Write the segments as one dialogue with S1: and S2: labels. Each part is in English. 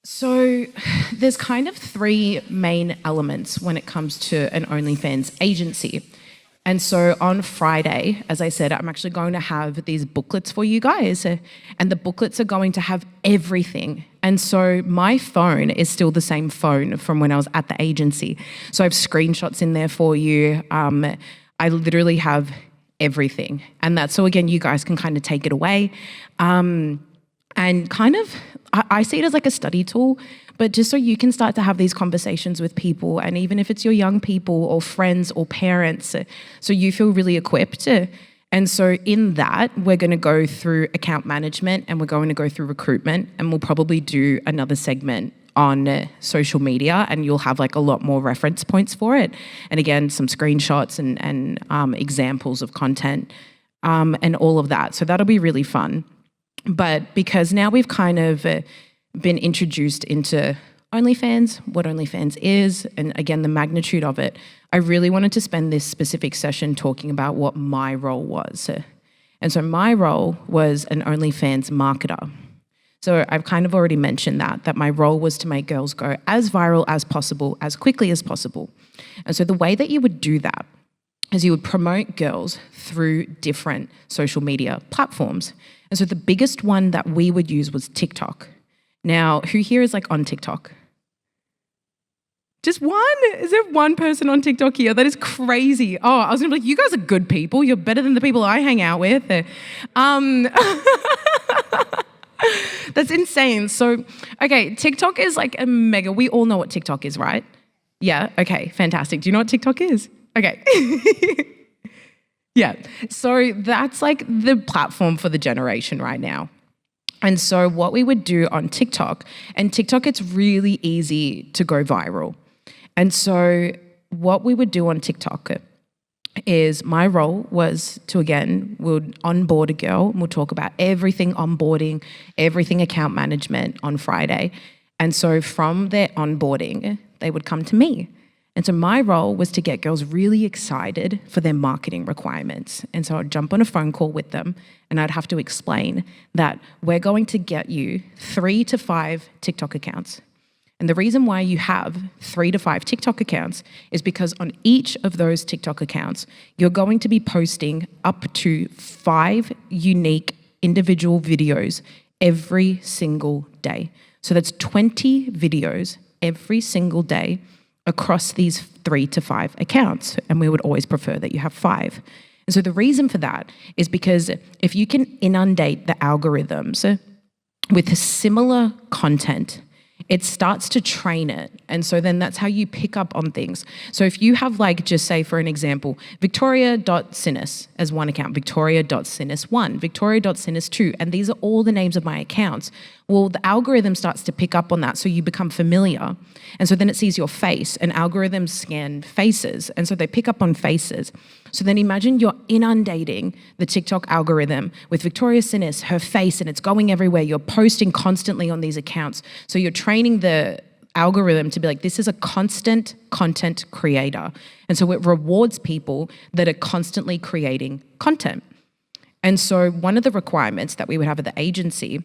S1: So there's kind of three main elements when it comes to an OnlyFans agency. And so on Friday, as I said, I'm actually going to have these booklets for you guys. And the booklets are going to have everything. And so my phone is still the same phone from when I was at the agency. So I have screenshots in there for you. I literally have everything. And that's so, again, you guys can kind of take it away. And kind of, I see it as like a study tool, but just so you can start to have these conversations with people, and even if it's your young people or friends or parents, so you feel really equipped. And so in that, we're going to go through account management and we're going to go through recruitment, and we'll probably do another segment on social media, and you'll have like a lot more reference points for it. And again, some screenshots and examples of content and all of that. So that'll be really fun. But because now we've kind of been introduced into OnlyFans, what OnlyFans is, and again, the magnitude of it, I really wanted to spend this specific session talking about what my role was. And so my role was an OnlyFans marketer. So I've kind of already mentioned that my role was to make girls go as viral as possible, as quickly as possible. And so the way that you would do that is you would promote girls through different social media platforms. And so the biggest one that we would use was TikTok. Now, who here is like on TikTok? Just one? Is there one person on TikTok here? That is crazy. Oh, I was gonna be like, you guys are good people. You're better than the people I hang out with. That's insane. So, okay, TikTok is like a mega, we all know what TikTok is, right? Yeah, okay, fantastic. Do you know what TikTok is? Okay. Yeah, so that's like the platform for the generation right now. And so what we would do on TikTok, and TikTok, it's really easy to go viral. And so what we would do on TikTok is my role was to, again, we'll onboard a girl, and we'll talk about everything onboarding, everything account management on Friday. And so from their onboarding, they would come to me. And so my role was to get girls really excited for their marketing requirements. And so I'd jump on a phone call with them and I'd have to explain that we're going to get you 3 to 5 TikTok accounts. And the reason why you have 3 to 5 TikTok accounts is because on each of those TikTok accounts, you're going to be posting up to 5 unique individual videos every single day. So that's 20 videos every single day across these 3 to 5 accounts. And we would always prefer that you have 5. And so the reason for that is because if you can inundate the algorithms with similar content, it starts to train it. And so then that's how you pick up on things. So if you have like, just say for an example, Victoria.Sinis as one account, Victoria.Sinis1, Victoria.Sinis2, and these are all the names of my accounts, well, the algorithm starts to pick up on that, so you become familiar. And so then it sees your face, and algorithms scan faces, and so they pick up on faces. So then imagine you're inundating the TikTok algorithm with Victoria Sinis, her face, and it's going everywhere. You're posting constantly on these accounts. So you're training the algorithm to be like, this is a constant content creator. And so it rewards people that are constantly creating content. And so one of the requirements that we would have at the agency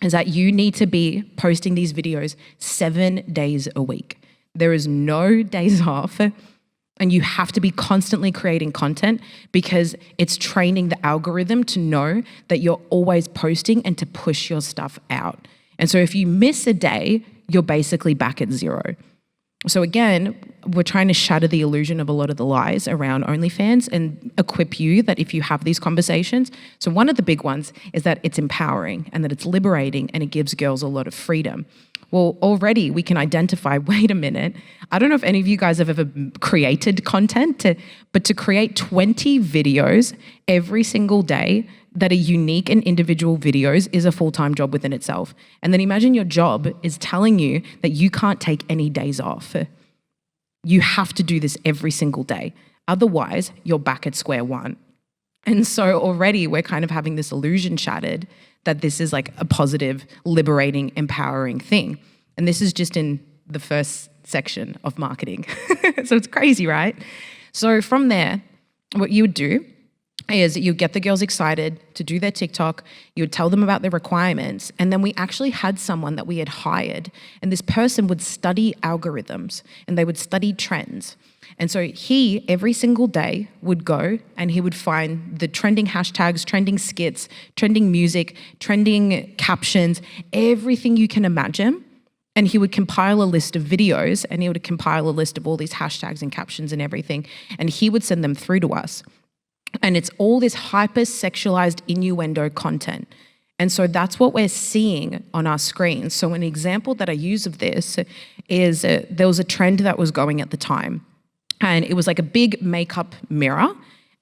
S1: is that you need to be posting these videos 7 days a week. There is no days off, and you have to be constantly creating content because it's training the algorithm to know that you're always posting and to push your stuff out. And so if you miss a day, you're basically back at 0. So again, we're trying to shatter the illusion of a lot of the lies around OnlyFans and equip you that if you have these conversations. So one of the big ones is that it's empowering and that it's liberating and it gives girls a lot of freedom. Well, already we can identify, wait a minute, I don't know if any of you guys have ever created content, but to create 20 videos every single day that are unique and individual videos is a full-time job within itself. And then imagine your job is telling you that you can't take any days off. You have to do this every single day. Otherwise, you're back at square one. And so already we're kind of having this illusion shattered that this is like a positive, liberating, empowering thing. And this is just in the first section of marketing. So it's crazy, right? So from there, what you would do is you get the girls excited to do their TikTok, you would tell them about their requirements, and then we actually had someone that we had hired, and this person would study algorithms and they would study trends. And so he, every single day, would go and he would find the trending hashtags, trending skits, trending music, trending captions, everything you can imagine. And he would compile a list of videos and he would compile a list of all these hashtags and captions and everything. And he would send them through to us. And it's all this hyper-sexualized innuendo content. And so that's what we're seeing on our screens. So an example that I use of this is there was a trend that was going at the time. And it was like a big makeup mirror.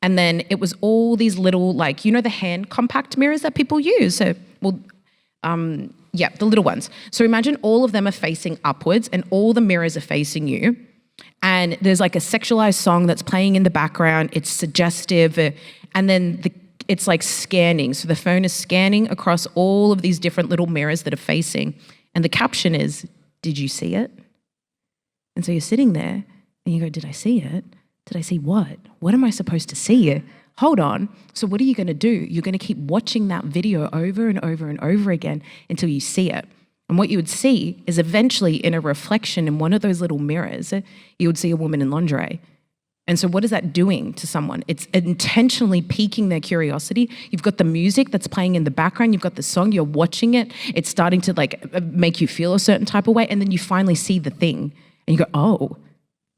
S1: And then it was all these little, like, you know, the hand compact mirrors that people use. So, the little ones. So imagine all of them are facing upwards and all the mirrors are facing you. And there's like a sexualized song that's playing in the background. It's suggestive. And then it's like scanning. So the phone is scanning across all of these different little mirrors that are facing. And the caption is, "Did you see it?" And so you're sitting there and you go, "Did I see it? Did I see what? What am I supposed to see? Hold on." So what are you going to do? You're going to keep watching that video over and over and over again until you see it. And what you would see is eventually in a reflection in one of those little mirrors, you would see a woman in lingerie. And so what is that doing to someone? It's intentionally piquing their curiosity. You've got the music that's playing in the background. You've got the song. You're watching it. It's starting to like make you feel a certain type of way. And then you finally see the thing and you go, "Oh,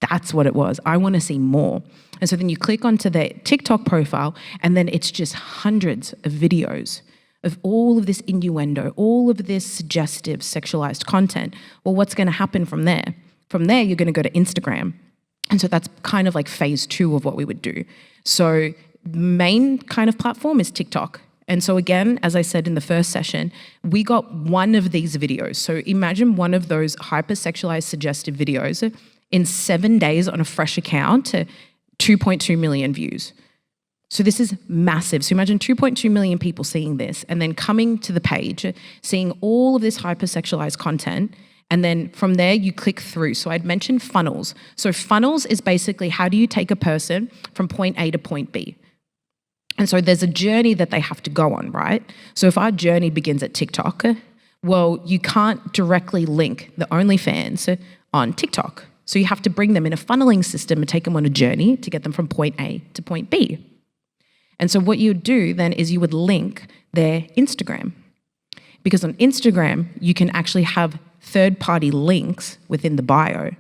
S1: that's what it was. I want to see more." And so then you click onto their TikTok profile and then it's just hundreds of videos of all of this innuendo, all of this suggestive sexualized content. Well, what's going to happen from there? From there, you're going to go to Instagram. And so that's kind of like phase 2 of what we would do. So the main kind of platform is TikTok. And so again, as I said in the first session, we got one of these videos. So imagine one of those hyper-sexualized suggestive videos in 7 days on a fresh account, 2.2 million views. So this is massive. So imagine 2.2 million people seeing this and then coming to the page, seeing all of this hyper-sexualized content. And then from there, you click through. So I'd mentioned funnels. So funnels is basically how do you take a person from point A to point B? And so there's a journey that they have to go on, right? So if our journey begins at TikTok, well, you can't directly link the OnlyFans on TikTok. So you have to bring them in a funneling system and take them on a journey to get them from point A to point B. And so what you would do then is you would link their Instagram. Because on Instagram, you can actually have third-party links within the bio.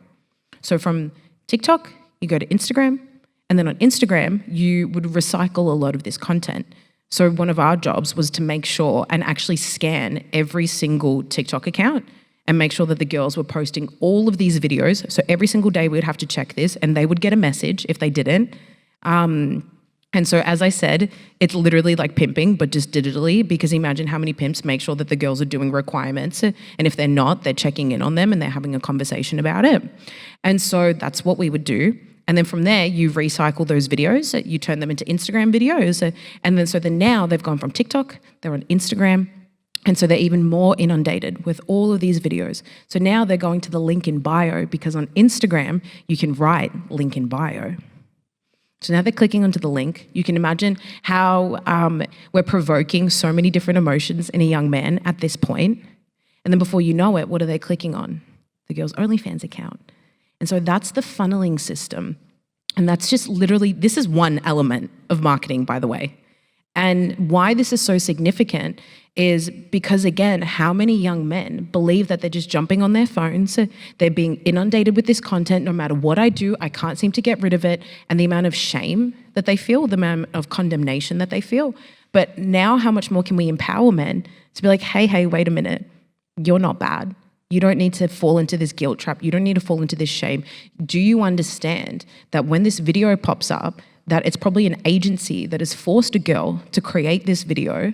S1: So from TikTok, you go to Instagram, and then on Instagram, you would recycle a lot of this content. So one of our jobs was to make sure and actually scan every single TikTok account and make sure that the girls were posting all of these videos. So every single day we would have to check this and they would get a message if they didn't. And so as I said, it's literally like pimping, but just digitally, because imagine how many pimps make sure that the girls are doing requirements. And if they're not, they're checking in on them and they're having a conversation about it. And so that's what we would do. And then from there, you recycle those videos, you turn them into Instagram videos. And then now they've gone from TikTok, they're on Instagram. And so they're even more inundated with all of these videos. So now they're going to the link in bio because on Instagram, you can write link in bio. So now they're clicking onto the link. You can imagine how we're provoking so many different emotions in a young man at this point. And then before you know it, what are they clicking on? The girl's OnlyFans account. And so that's the funneling system. And that's just literally, this is one element of marketing, by the way. And why this is so significant is because, again, how many young men believe that they're just jumping on their phones, they're being inundated with this content, no matter what I do, I can't seem to get rid of it, and the amount of shame that they feel, the amount of condemnation that they feel. But now how much more can we empower men to be like, hey, wait a minute, you're not bad. You don't need to fall into this guilt trap. You don't need to fall into this shame. Do you understand that when this video pops up, that it's probably an agency that has forced a girl to create this video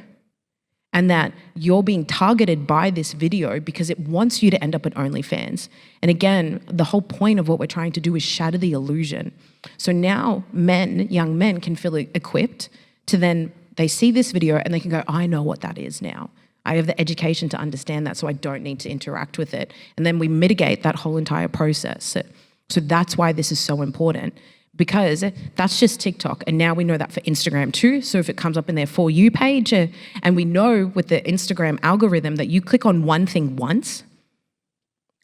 S1: and that you're being targeted by this video because it wants you to end up at OnlyFans. And again, the whole point of what we're trying to do is shatter the illusion. So now young men can feel equipped to then, they see this video and they can go, I know what that is now. I have the education to understand that, so I don't need to interact with it. And then we mitigate that whole entire process. So that's why this is so important. because that's just TikTok. And now we know that for Instagram too. So if it comes up in their For You page, and we know with the Instagram algorithm that you click on one thing once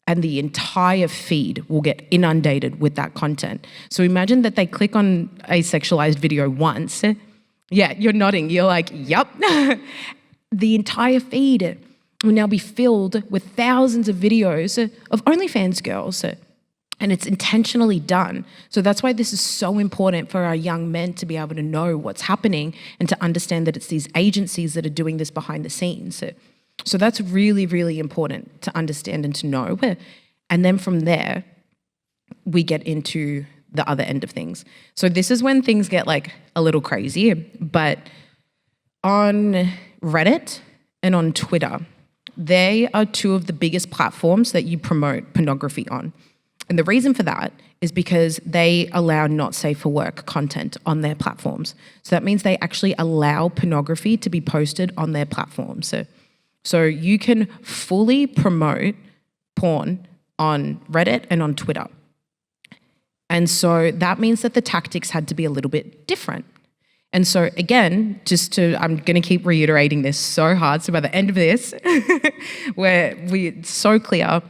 S1: and the entire feed will get inundated with that content. So imagine that they click on a sexualized video once. Yeah, you're nodding. You're like, yup. The entire feed will now be filled with thousands of videos of OnlyFans girls. And it's intentionally done. So that's why this is so important for our young men to be able to know what's happening and to understand that it's these agencies that are doing this behind the scenes. So that's really, really important to understand and to know. And then from there, we get into the other end of things. So this is when things get like a little crazy, but on Reddit and on Twitter, they are two of the biggest platforms that you promote pornography on. And the reason for that is because they allow not safe for work content on their platforms. So that means they actually allow pornography to be posted on their platforms. So you can fully promote porn on Reddit and on Twitter. And so that means that the tactics had to be a little bit different. And so again, I'm going to keep reiterating this so hard. So by the end of this, where we're so clear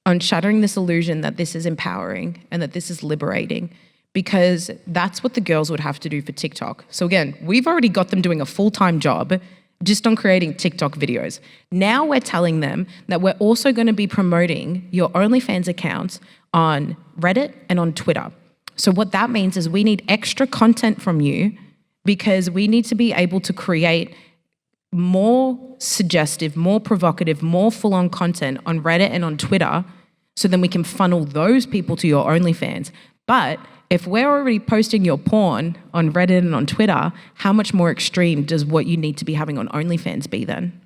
S1: on shattering this illusion that this is empowering and that this is liberating, because that's what the girls would have to do for TikTok. So again, we've already got them doing a full-time job just on creating TikTok videos. Now we're telling them that we're also going to be promoting your OnlyFans accounts on Reddit and on Twitter. So what that means is we need extra content from you, because we need to be able to create more suggestive, more provocative, more full-on content on Reddit and on Twitter, so then we can funnel those people to your OnlyFans. But if we're already posting your porn on Reddit and on Twitter, how much more extreme does what you need to be having on OnlyFans be then?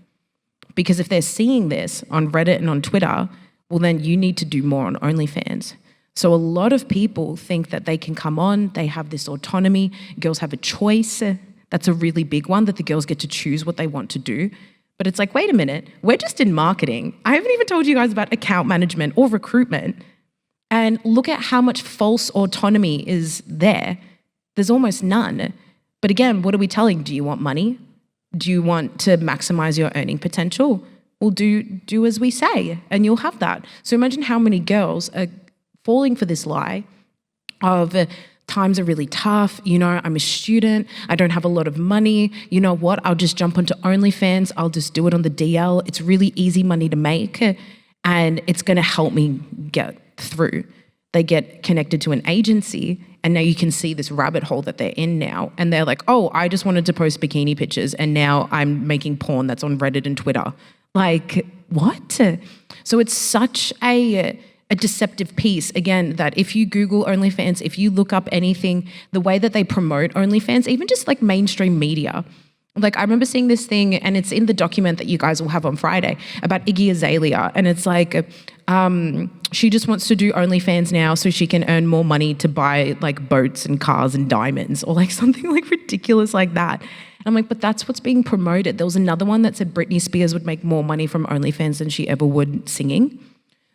S1: Because if they're seeing this on Reddit and on Twitter, well, then you need to do more on OnlyFans. So a lot of people think that they can come on, they have this autonomy, girls have a choice. That's a really big one, that the girls get to choose what they want to do. But it's like, wait a minute, we're just in marketing. I haven't even told you guys about account management or recruitment. And look at how much false autonomy is there. There's almost none. But again, what are we telling? Do you want money? Do you want to maximize your earning potential? Well, do as we say, and you'll have that. So imagine how many girls are falling for this lie of times are really tough. You know, I'm a student. I don't have a lot of money. You know what? I'll just jump onto OnlyFans. I'll just do it on the DL. It's really easy money to make, and it's going to help me get through. They get connected to an agency, and now you can see this rabbit hole that they're in now. And they're like, oh, I just wanted to post bikini pictures, and now I'm making porn that's on Reddit and Twitter. Like, what? So it's such a deceptive piece, again, that if you Google OnlyFans, if you look up anything, the way that they promote OnlyFans, even just like mainstream media. Like I remember seeing this thing, and it's in the document that you guys will have on Friday, about Iggy Azalea. And it's like, she just wants to do OnlyFans now so she can earn more money to buy like boats and cars and diamonds, or like something like ridiculous like that. And I'm like, but that's what's being promoted. There was another one that said Britney Spears would make more money from OnlyFans than she ever would singing.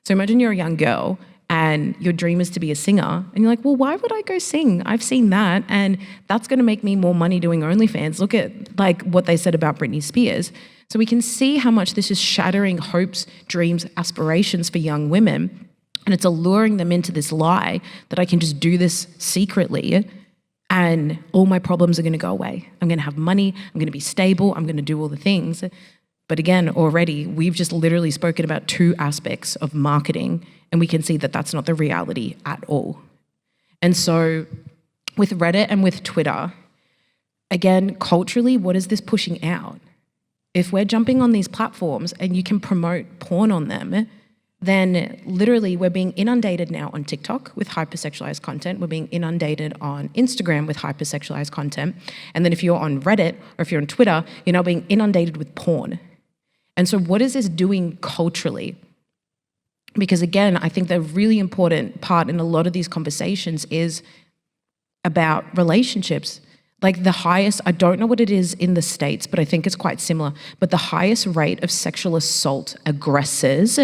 S1: So imagine you're a young girl and your dream is to be a singer, and you're like, well, why would I go sing? I've seen that, and that's going to make me more money doing OnlyFans. Look at like what they said about Britney Spears. So we can see how much this is shattering hopes, dreams, aspirations for young women, and it's alluring them into this lie that I can just do this secretly and all my problems are going to go away. I'm going to have money, I'm going to be stable, I'm going to do all the things. But again, already, we've just literally spoken about two aspects of marketing, and we can see that that's not the reality at all. And so with Reddit and with Twitter, again, culturally, what is this pushing out? If we're jumping on these platforms and you can promote porn on them, then literally we're being inundated now on TikTok with hypersexualized content. We're being inundated on Instagram with hypersexualized content. And then if you're on Reddit or if you're on Twitter, you're now being inundated with porn. And so what is this doing culturally? Because again, I think the really important part in a lot of these conversations is about relationships. Like the highest, I don't know what it is in the States, but I think it's quite similar, but the highest rate of sexual assault aggressors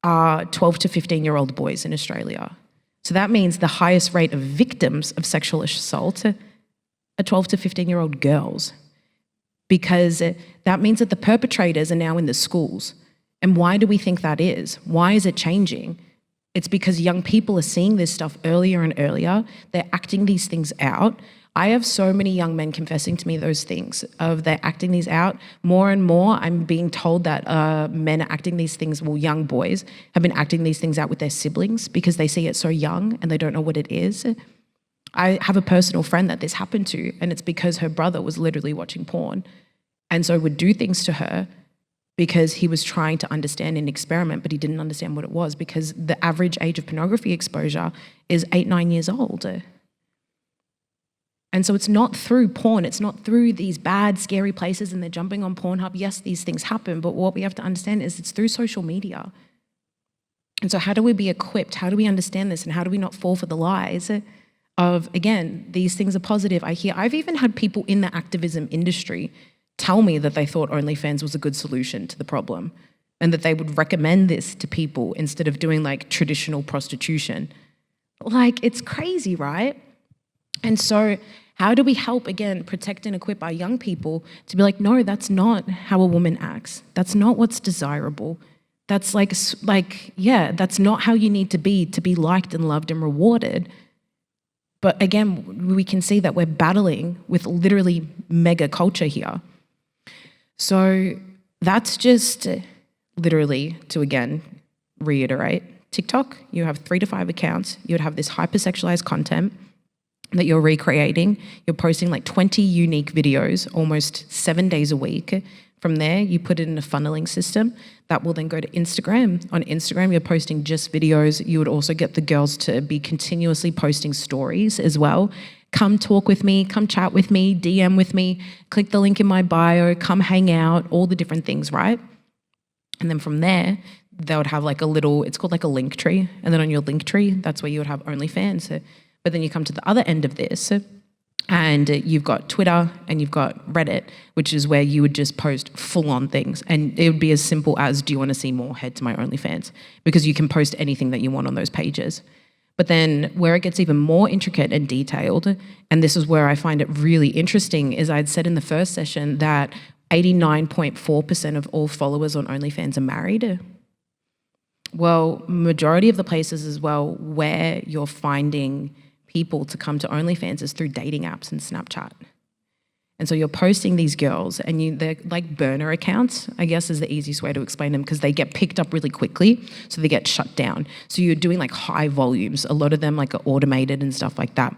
S1: are 12 to 15-year-old boys in Australia. So that means the highest rate of victims of sexual assault are 12 to 15-year-old girls, because that means that the perpetrators are now in the schools. And why do we think that is? Why is it changing? It's because young people are seeing this stuff earlier and earlier. They're acting these things out. I have so many young men confessing to me those things of they're acting these out. More and more, I'm being told that men are acting these things, well, young boys have been acting these things out with their siblings because they see it so young and they don't know what it is. I have a personal friend that this happened to, and it's because her brother was literally watching porn and so would do things to her because he was trying to understand an experiment, but he didn't understand what it was, because the average age of pornography exposure is 8, 9 years old. And so it's not through porn, it's not through these bad, scary places and they're jumping on Pornhub. Yes, these things happen, but what we have to understand is it's through social media. And so how do we be equipped? How do we understand this? And how do we not fall for the lies of, again, these things are positive? I've even had people in the activism industry tell me that they thought OnlyFans was a good solution to the problem and that they would recommend this to people instead of doing like traditional prostitution. Like, it's crazy, right? And so how do we help, again, protect and equip our young people to be like, no, that's not how a woman acts. That's not what's desirable. That's yeah, that's not how you need to be liked and loved and rewarded. But again, we can see that we're battling with literally mega culture here. So that's just literally to, again, reiterate, TikTok, you have 3 to 5 accounts. You would have this hypersexualized content that you're recreating. You're posting like 20 unique videos, almost 7 days a week. From there, you put it in a funneling system that will then go to Instagram. On Instagram, you're posting just videos. You would also get the girls to be continuously posting stories as well. Come talk with me, come chat with me, DM with me, click the link in my bio, come hang out, all the different things, right? And then from there, they would have like a little, it's called like a link tree. And then on your link tree, that's where you would have OnlyFans. But then you come to the other end of this and you've got Twitter and you've got Reddit, which is where you would just post full-on things. And it would be as simple as, do you want to see more? Head to my OnlyFans, because you can post anything that you want on those pages. But then where it gets even more intricate and detailed, and this is where I find it really interesting, is I'd said in the first session that 89.4% of all followers on OnlyFans are married. Well, majority of the places as well where you're finding people to come to OnlyFans is through dating apps and Snapchat. And so you're posting these girls and they're like burner accounts, I guess is the easiest way to explain them, because they get picked up really quickly, so they get shut down. So you're doing like high volumes. A lot of them like are automated and stuff like that.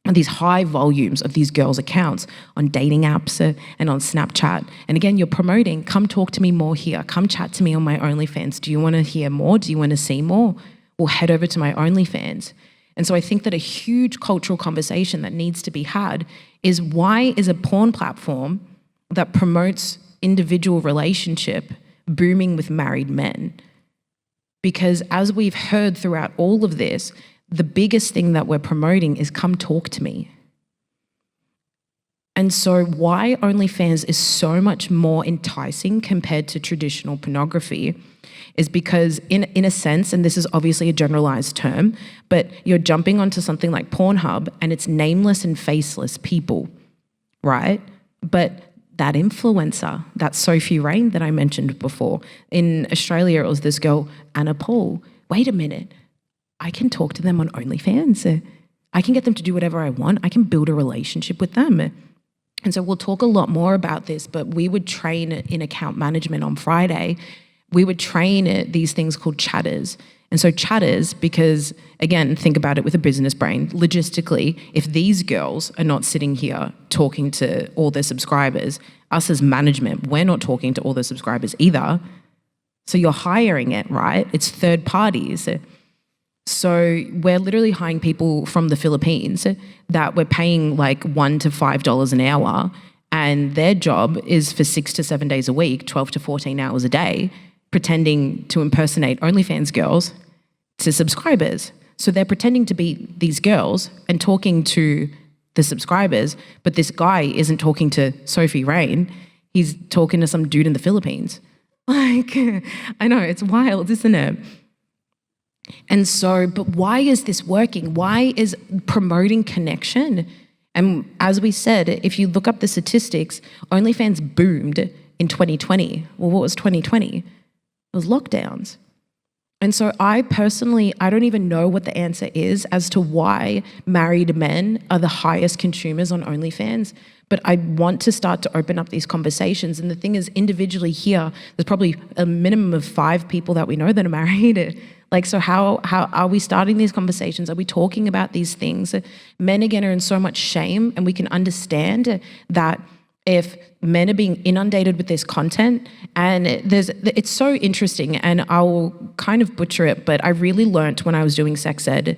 S1: And these high volumes of these girls' accounts on dating apps and on Snapchat. And again, you're promoting, come talk to me more here. Come chat to me on my OnlyFans. Do you want to hear more? Do you want to see more? Well, head over to my OnlyFans. And so I think that a huge cultural conversation that needs to be had is, why is a porn platform that promotes individual relationship booming with married men? Because as we've heard throughout all of this, the biggest thing that we're promoting is come talk to me. And so why OnlyFans is so much more enticing compared to traditional pornography is because in a sense, and this is obviously a generalized term, but you're jumping onto something like Pornhub and it's nameless and faceless people, right? But that influencer, that Sophie Rain that I mentioned before, in Australia it was this girl, Anna Paul. Wait a minute, I can talk to them on OnlyFans. I can get them to do whatever I want. I can build a relationship with them. And so we'll talk a lot more about this, but we would train in account management on Friday. We would train these things called chatters. And so chatters, because again, think about it with a business brain, logistically, if these girls are not sitting here talking to all their subscribers, us as management, we're not talking to all the subscribers either. So you're hiring it, right? It's third parties. So we're literally hiring people from the Philippines that we're paying like $1 to $5 an hour, and their job is for 6 to 7 days a week, 12 to 14 hours a day, pretending to impersonate OnlyFans girls to subscribers. So they're pretending to be these girls and talking to the subscribers, but this guy isn't talking to Sophie Rain, he's talking to some dude in the Philippines. Like, I know, it's wild, isn't it? And so, but why is this working? Why is promoting connection? And as we said, if you look up the statistics, OnlyFans boomed in 2020. Well, what was 2020? It was lockdowns. And so I don't even know what the answer is as to why married men are the highest consumers on OnlyFans, but I want to start to open up these conversations. And the thing is, individually here, there's probably a minimum of 5 people that we know that are married. Like, so how are we starting these conversations? Are we talking about these things? Men, again, are in so much shame, and we can understand that if men are being inundated with this content, and it's so interesting, and I'll kind of butcher it, but I really learnt when I was doing sex ed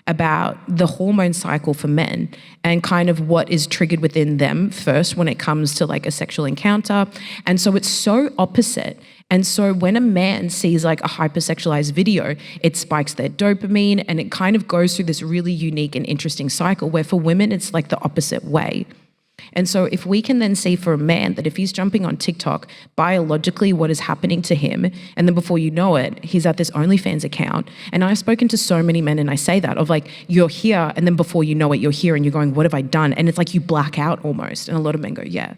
S1: about the hormone cycle for men and kind of what is triggered within them first when it comes to like a sexual encounter. And so it's so opposite. And so when a man sees like a hypersexualized video, it spikes their dopamine, and it kind of goes through this really unique and interesting cycle where for women, it's like the opposite way. And so if we can then see for a man that if he's jumping on TikTok, biologically what is happening to him, and then before you know it, he's at this OnlyFans account. And I've spoken to so many men, and I say that, of like, you're here, and then before you know it, you're here, and you're going, what have I done? And it's like you black out almost. And a lot of men go, yeah.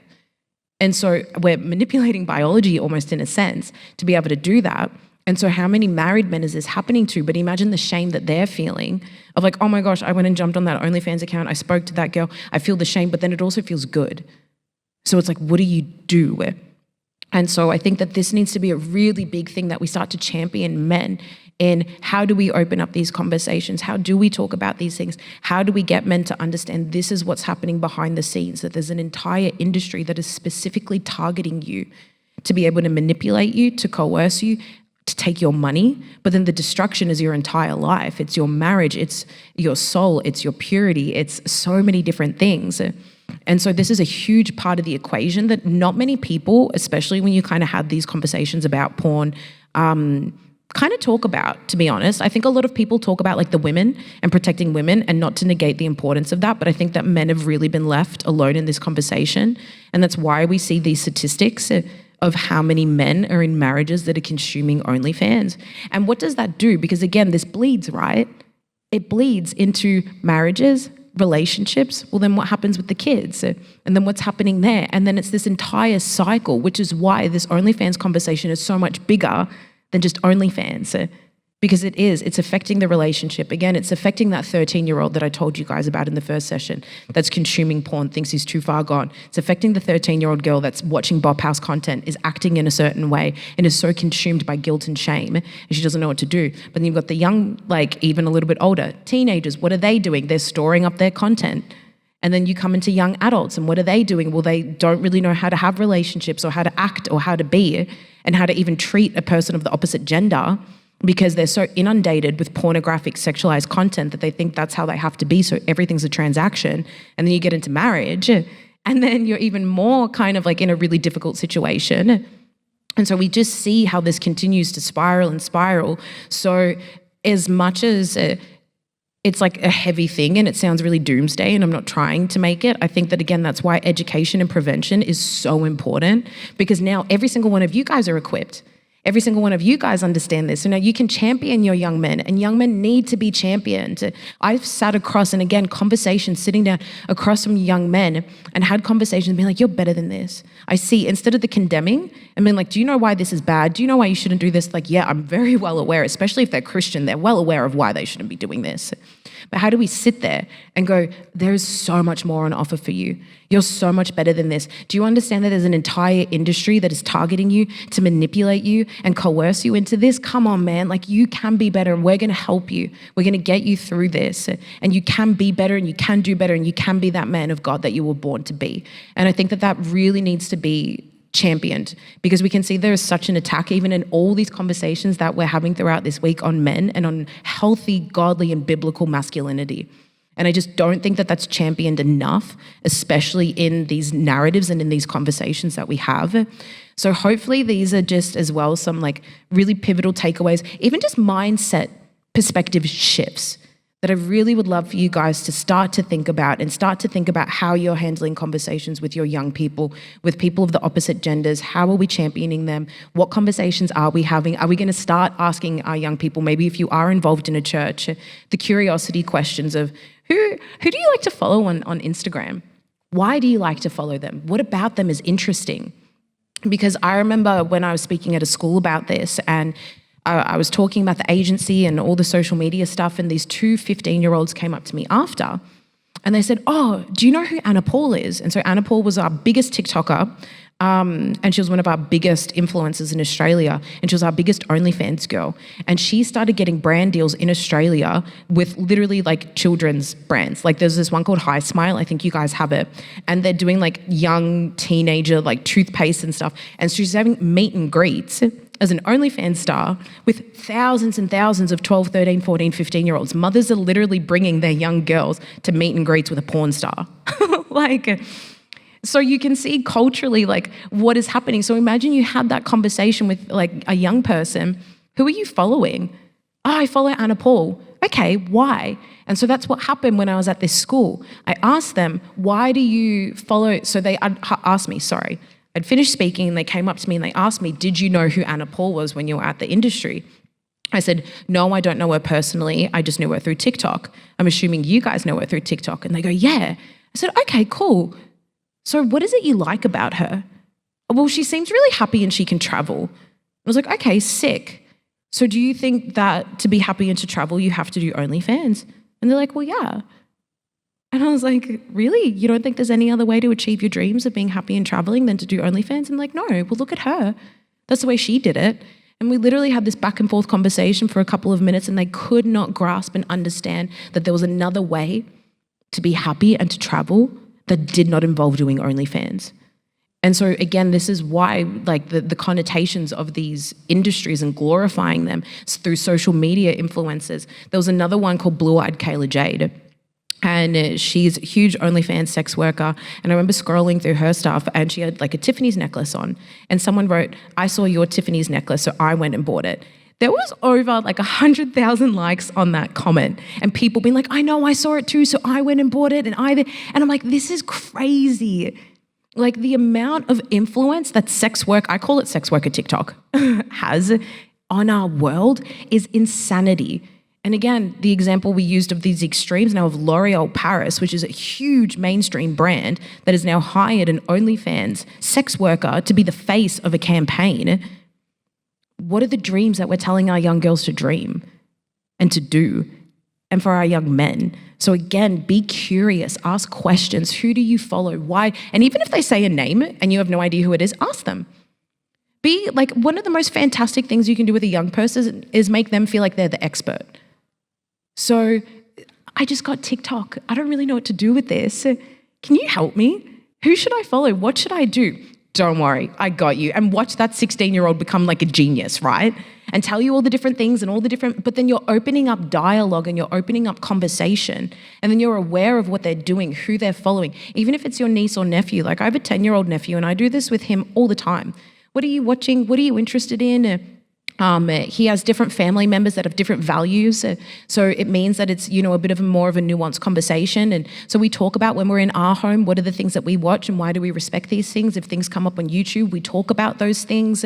S1: And so we're manipulating biology almost in a sense to be able to do that. And so how many married men is this happening to? But imagine the shame that they're feeling of like, oh my gosh, I went and jumped on that OnlyFans account. I spoke to that girl. I feel the shame, but then it also feels good. So it's like, what do you do? And so I think that this needs to be a really big thing that we start to champion men in. How do we open up these conversations? How do we talk about these things? How do we get men to understand this is what's happening behind the scenes, that there's an entire industry that is specifically targeting you to be able to manipulate you, to coerce you, to take your money, but then the destruction is your entire life. It's your marriage, it's your soul, it's your purity, it's so many different things. And so this is a huge part of the equation that not many people, especially when you kind of have these conversations about porn, kind of talk about, to be honest. I think a lot of people talk about like the women and protecting women, and not to negate the importance of that, but I think that men have really been left alone in this conversation. And that's why we see these statistics of how many men are in marriages that are consuming OnlyFans. And what does that do? Because again, this bleeds, right? It bleeds into marriages, relationships. Well, then what happens with the kids? And then what's happening there? And then it's this entire cycle, which is why this OnlyFans conversation is so much bigger than just OnlyFans. Because it's affecting the relationship. Again, it's affecting that 13-year-old that I told you guys about in the first session that's consuming porn, thinks he's too far gone. It's affecting the 13-year-old girl that's watching Bop House content, is acting in a certain way, and is so consumed by guilt and shame, and she doesn't know what to do. But then you've got the young, like even a little bit older, teenagers. What are they doing? They're storing up their content. And then you come into young adults, and what are they doing? Well, they don't really know how to have relationships or how to act or how to be and how to even treat a person of the opposite gender, because they're so inundated with pornographic sexualized content that they think that's how they have to be, so everything's a transaction. And then you get into marriage, and then you're even more kind of like in a really difficult situation. And so we just see how this continues to spiral and spiral. So as much as it's like a heavy thing and it sounds really doomsday, and I'm not trying to make it, I think that, again, that's why education and prevention is so important, because now every single one of you guys are equipped. Every single one of you guys understand this. So now you can champion your young men, and young men need to be championed. I've sat across, and again, conversations, sitting down across from young men and had conversations being like, you're better than this. I see, instead of the condemning and being like, do you know why this is bad? Do you know why you shouldn't do this? Like, yeah, I'm very well aware, especially if they're Christian, they're well aware of why they shouldn't be doing this. But how do we sit there and go, there's so much more on offer for you. You're so much better than this. Do you understand that there's an entire industry that is targeting you to manipulate you and coerce you into this? Come on, man. Like, you can be better, and we're going to help you. We're going to get you through this, and you can be better, and you can do better, and you can be that man of God that you were born to be. And I think that that really needs to be championed, because we can see there is such an attack even in all these conversations that we're having throughout this week on men and on healthy, godly, and biblical masculinity. And I just don't think that that's championed enough, especially in these narratives and in these conversations that we have. So hopefully these are just as well some like really pivotal takeaways, even just mindset perspective shifts that I really would love for you guys to start to think about how you're handling conversations with your young people, with people of the opposite genders. How are we championing them? What conversations are we having? Are we going to start asking our young people, maybe if you are involved in a church, the curiosity questions of who do you like to follow on Instagram? Why do you like to follow them? What about them is interesting? Because I remember when I was speaking at a school about this, and I was talking about the agency and all the social media stuff, and these two 15-year-olds came up to me after, and they said, "Oh, do you know who Anna Paul is?" And so Anna Paul was our biggest TikToker, and she was one of our biggest influencers in Australia, and she was our biggest OnlyFans girl. And she started getting brand deals in Australia with literally like children's brands. Like there's this one called Hi Smile, I think you guys have it, and they're doing like young teenager like toothpaste and stuff. And she's having meet and greets as an OnlyFans star with thousands and thousands of 12, 13, 14, 15-year-olds. Mothers are literally bringing their young girls to meet and greets with a porn star. So you can see culturally like what is happening. So imagine you had that conversation with like a young person. Who are you following? Oh, I follow Anna Paul. Okay, why? And so that's what happened when I was at this school. I asked them, why do you follow? So they asked me, I'd finished speaking and they came up to me and they asked me, did you know who Anna Paul was when you were at the industry? I said, no, I don't know her personally. I just knew her through TikTok. I'm assuming you guys know her through TikTok. And they go, yeah. I said, okay, cool. So what is it you like about her? Well, she seems really happy and she can travel. I was like, okay, sick. So do you think that to be happy and to travel, you have to do OnlyFans? And they're like, well, yeah. And I was like, really? You don't think there's any other way to achieve your dreams of being happy and traveling than to do OnlyFans? I'm like, no, well, look at her. That's the way she did it. And we literally had this back and forth conversation for a couple of minutes, and they could not grasp and understand that there was another way to be happy and to travel that did not involve doing OnlyFans. And so again, this is why like the connotations of these industries and glorifying them through social media influencers. There was another one called Blue Eyed Kayla Jade. And she's a huge OnlyFans sex worker. And I remember scrolling through her stuff and she had like a Tiffany's necklace on. And someone wrote, I saw your Tiffany's necklace, so I went and bought it. There was over like 100,000 likes on that comment. And people being like, I know, I saw it too, so I went and bought it. And I'm like, this is crazy. Like the amount of influence that sex work, I call it sex worker TikTok, has on our world is insanity. And again, the example we used of these extremes now of L'Oreal Paris, which is a huge mainstream brand that has now hired an OnlyFans sex worker to be the face of a campaign. What are the dreams that we're telling our young girls to dream and to do, and for our young men? So again, be curious, ask questions. Who do you follow? Why? And even if they say a name and you have no idea who it is, ask them. Be like, one of the most fantastic things you can do with a young person is make them feel like they're the expert. So I just got TikTok. I don't really know what to do with this. Can you help me? Who should I follow? What should I do? Don't worry, I got you. And watch that 16-year-old become like a genius, right? And tell you all the different things and all the different, but then you're opening up dialogue and you're opening up conversation. And then you're aware of what they're doing, who they're following. Even if it's your niece or nephew. Like I have a 10-year-old nephew and I do this with him all the time. What are you watching? What are you interested in? He has different family members that have different values. So it means that it's, a bit of more of a nuanced conversation. And so we talk about when we're in our home, what are the things that we watch and why do we respect these things? If things come up on YouTube, we talk about those things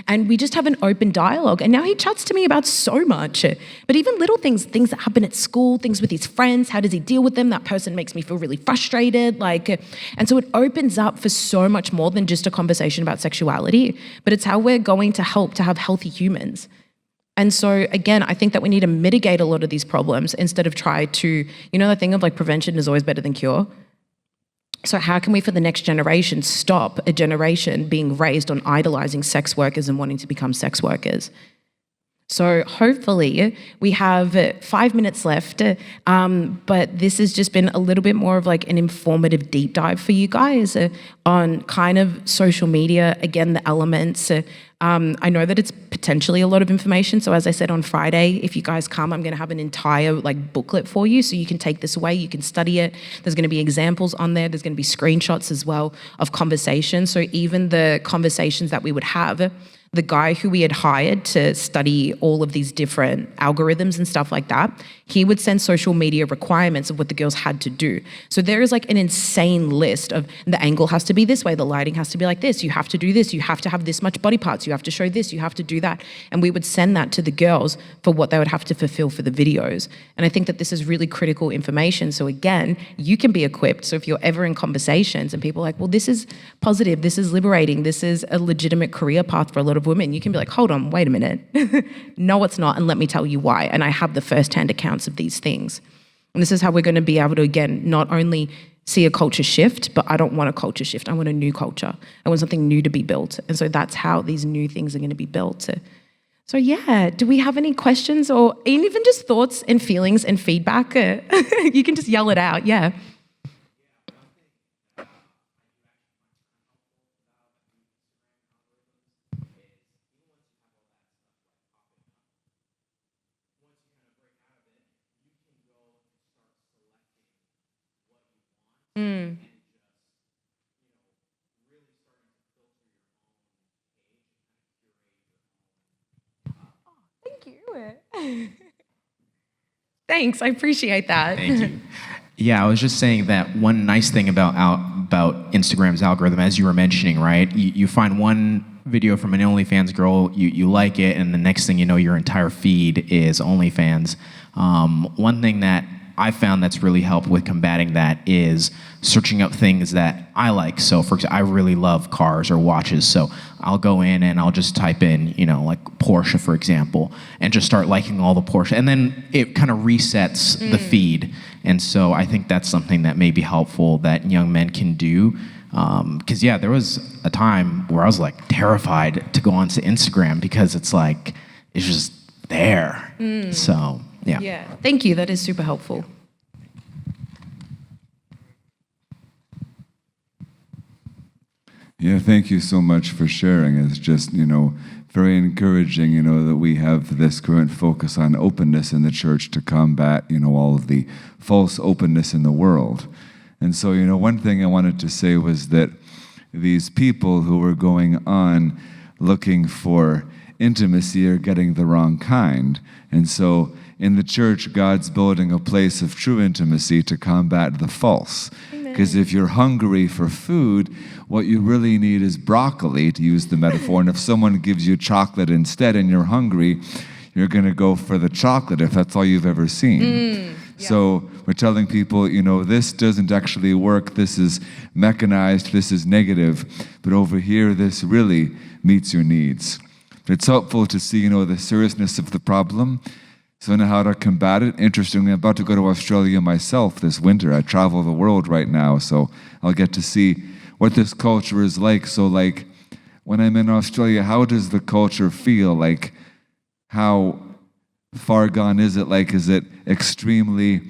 S1: and we just have an open dialogue. And now he chats to me about so much, but even little things that happen at school, things with his friends, how does he deal with them? That person makes me feel really frustrated. And so it opens up for so much more than just a conversation about sexuality, but it's how we're going to help to have healthy humans. And so again, I think that we need to mitigate a lot of these problems instead of try to, the thing of like prevention is always better than cure. So how can we, for the next generation, stop a generation being raised on idolizing sex workers and wanting to become sex workers? So hopefully we have 5 minutes left, but this has just been a little bit more of like an informative deep dive for you guys on kind of social media, again, the elements. I know that it's potentially a lot of information. So as I said on Friday, if you guys come, I'm going to have an entire booklet for you so you can take this away, you can study it. There's going to be examples on there. There's going to be screenshots as well of conversations. So even the conversations that we would have, the guy who we had hired to study all of these different algorithms and stuff like that, he would send social media requirements of what the girls had to do. So there is like an insane list of the angle has to be this way, the lighting has to be like this, you have to do this, you have to have this much body parts, you have to show this, you have to do that. And we would send that to the girls for what they would have to fulfill for the videos. And I think that this is really critical information. So again, you can be equipped. So if you're ever in conversations and people are like, well, this is positive, this is liberating, this is a legitimate career path for a lot of women, you can be like, hold on, wait a minute. No, it's not, and let me tell you why. And I have the first-hand accounts of these things. And this is how we're going to be able to, again, not only see a culture shift, but I don't want a culture shift. I want a new culture. I want something new to be built. And so that's how these new things are going to be built. So yeah, do we have any questions or even just thoughts and feelings and feedback? You can just yell it out, yeah. Mm. Thank you. Thanks, I appreciate that.
S2: Thank you. Yeah, I was just saying that one nice thing about Instagram's algorithm, as you were mentioning, right? You find one video from an OnlyFans girl, you like it, and the next thing you know, your entire feed is OnlyFans. One thing that I found that's really helped with combating that is searching up things that I like. So for example, I really love cars or watches. So I'll go in and I'll just type in, like Porsche, for example, and just start liking all the Porsche. And then it kind of resets the feed. And so I think that's something that may be helpful that young men can do. Because yeah, there was a time where I was like terrified to go onto Instagram because it's like, it's just there. So yeah.
S1: Yeah, thank you. That is super helpful.
S3: Yeah, thank you so much for sharing. It's just, very encouraging, that we have this current focus on openness in the church to combat, all of the false openness in the world. And so, one thing I wanted to say was that these people who were going on looking for intimacy are getting the wrong kind. And so in the church, God's building a place of true intimacy to combat the false. Because if you're hungry for food, what you really need is broccoli, to use the metaphor. And if someone gives you chocolate instead and you're hungry, you're going to go for the chocolate if that's all you've ever seen. Yeah. So we're telling people, this doesn't actually work. This is mechanized. This is negative. But over here, this really meets your needs. It's helpful to see, the seriousness of the problem. So I know how to combat it. Interestingly, I'm about to go to Australia myself this winter. I travel the world right now, so I'll get to see what this culture is like. So like, when I'm in Australia, how does the culture feel? Like, how far gone is it? Like, is it extremely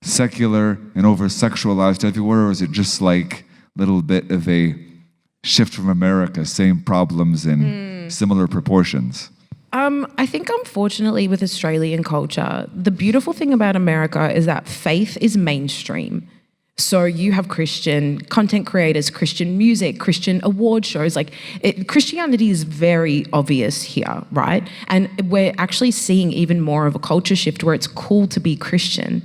S3: secular and over-sexualized everywhere, or is it just like a little bit of a shift from America, same problems in similar proportions?
S1: I think unfortunately with Australian culture, the beautiful thing about America is that faith is mainstream. So you have Christian content creators, Christian music, Christian award shows. Christianity is very obvious here, right? And we're actually seeing even more of a culture shift where it's cool to be Christian.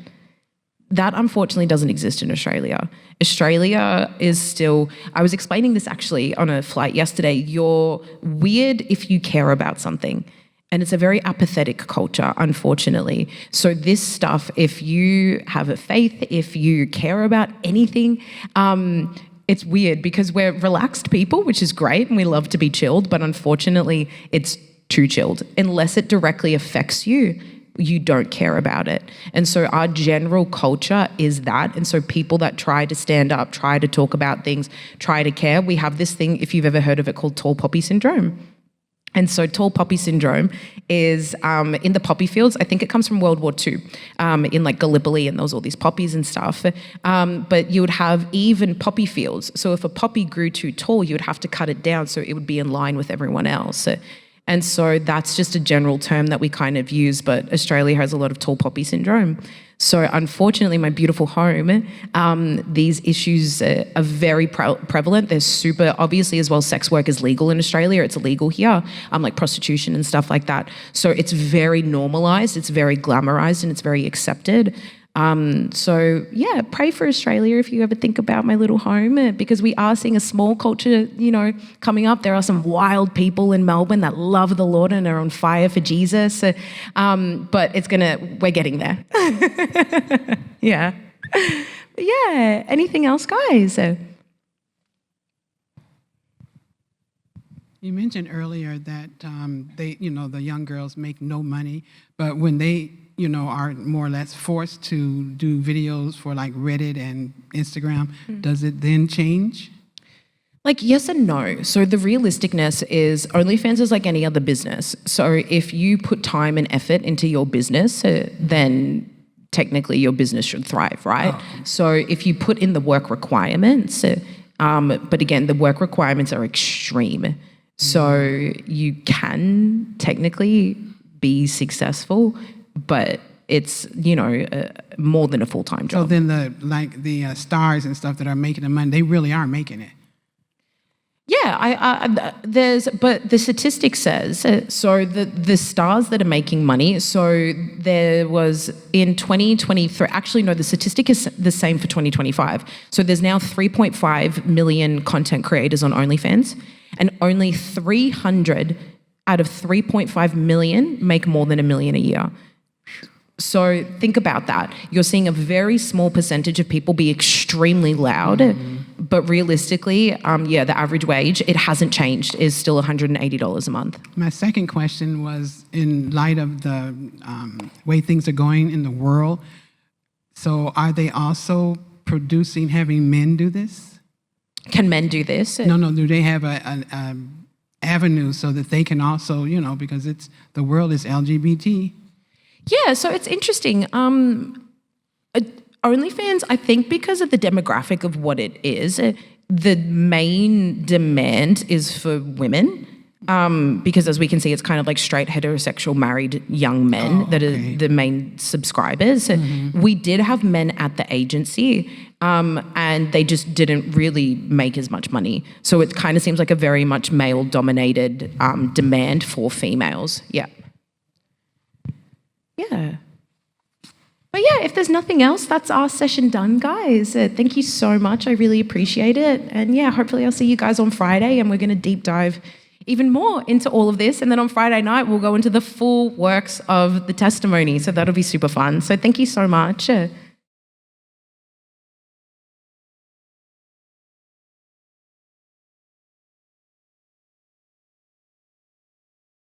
S1: That unfortunately doesn't exist in Australia. Australia is still, I was explaining this actually on a flight yesterday, you're weird if you care about something. And it's a very apathetic culture, unfortunately. So this stuff, if you have a faith, if you care about anything, it's weird because we're relaxed people, which is great, and we love to be chilled, but unfortunately, it's too chilled. Unless it directly affects you, you don't care about it. And so our general culture is that. And so people that try to stand up, try to talk about things, try to care, we have this thing, if you've ever heard of it, called tall poppy syndrome. And so tall poppy syndrome is in the poppy fields. I think it comes from World War II, in like Gallipoli, and there was all these poppies and stuff. But you would have even poppy fields. So if a poppy grew too tall, you would have to cut it down so it would be in line with everyone else. And so that's just a general term that we kind of use, but Australia has a lot of tall poppy syndrome. So unfortunately, my beautiful home, these issues are very prevalent. They're super, obviously as well, sex work is legal in Australia. It's illegal here, like prostitution and stuff like that. So it's very normalized, it's very glamorized, and it's very accepted. So yeah, pray for Australia if you ever think about my little home, because we are seeing a small culture, coming up. There are some wild people in Melbourne that love the Lord and are on fire for Jesus. But we're getting there. Yeah. But yeah, anything else, guys?
S4: You mentioned earlier that the young girls make no money, but when they are more or less forced to do videos for like Reddit and Instagram, does it then change?
S1: Like, yes and no. So the realisticness is OnlyFans is like any other business. So if you put time and effort into your business, then technically your business should thrive, right? Oh. So if you put in the work requirements, but again, the work requirements are extreme. So you can technically be successful, but it's, more than a full-time job.
S4: So then the stars and stuff that are making the money, they really are making it.
S1: Yeah, but the statistic says, so the stars that are making money, so there was in 2023, actually no, the statistic is the same for 2025. So there's now 3.5 million content creators on OnlyFans, and only 300 out of 3.5 million make more than $1 million a year. So think about that. You're seeing a very small percentage of people be extremely loud, but realistically, the average wage, it hasn't changed, is still $180 a month.
S4: My second question was in light of the way things are going in the world, so are they also having men do this?
S1: Can men do this?
S4: No, do they have an avenue so that they can also, because the world is LGBT?
S1: Yeah, so it's interesting. OnlyFans, I think because of the demographic of what it is, the main demand is for women. Because as we can see, it's kind of like straight, heterosexual, married young men that are the main subscribers. We did have men at the agency, and they just didn't really make as much money. So it kind of seems like a very much male-dominated demand for females. Yeah. Yeah. But yeah, if there's nothing else, that's our session done, guys. Thank you so much. I really appreciate it. And yeah, hopefully I'll see you guys on Friday, and we're going to deep dive even more into all of this. And then on Friday night, we'll go into the full works of the testimony. So that'll be super fun. So thank you so much.